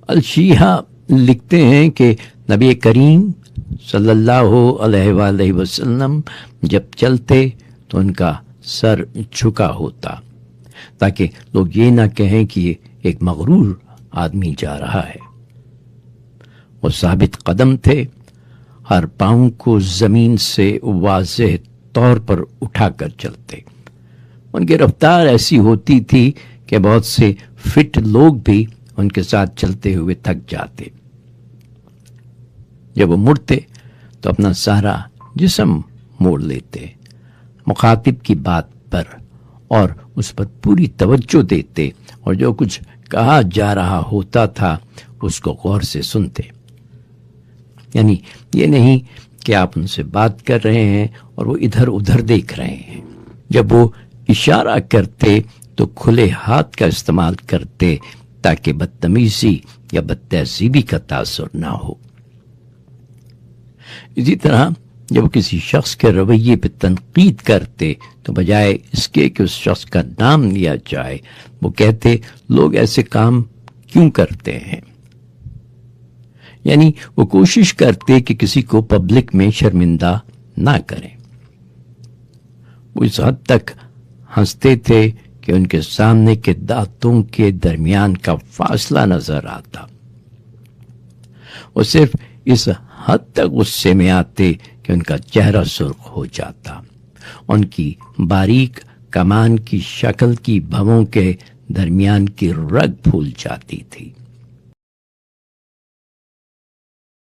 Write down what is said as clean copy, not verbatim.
الشیحہ لکھتے ہیں کہ نبی کریم صلی اللہ علیہ وآلہ وسلم جب چلتے تو ان کا سر جھکا ہوتا تاکہ لوگ یہ نہ کہیں کہ یہ ایک مغرور آدمی جا رہا ہے۔ وہ ثابت قدم تھے، ہر پاؤں کو زمین سے واضح طور پر اٹھا کر چلتے۔ ان کی رفتار ایسی ہوتی تھی کہ بہت سے فٹ لوگ بھی ان کے ساتھ چلتے ہوئے تھک جاتے۔ جب وہ مڑتے تو اپنا سارا جسم موڑ لیتے، مخاطب کی بات پر اور اس پر پوری توجہ دیتے، اور جو کچھ کہا جا رہا ہوتا تھا اس کو غور سے سنتے۔ یعنی یہ نہیں کہ آپ ان سے بات کر رہے ہیں اور وہ ادھر ادھر دیکھ رہے ہیں۔ جب وہ اشارہ کرتے تو کھلے ہاتھ کا استعمال کرتے تاکہ بدتمیزی یا بدتہذیبی کا تاثر نہ ہو۔ اسی طرح جب کسی شخص کے رویے پہ تنقید کرتے تو بجائے اس کے کہ اس شخص کا نام لیا جائے، وہ کہتے لوگ ایسے کام کیوں کرتے ہیں۔ یعنی وہ کوشش کرتے کہ کسی کو پبلک میں شرمندہ نہ کریں۔ وہ اس حد تک ہنستے تھے کہ ان کے سامنے کے دانتوں کے درمیان کا فاصلہ نظر آتا۔ وہ صرف اس حد تک غصے میں آتے کہ ان کا چہرہ سرخ ہو جاتا، ان کی باریک کمان کی شکل کی بھووں کے درمیان کی رگ پھول جاتی تھی۔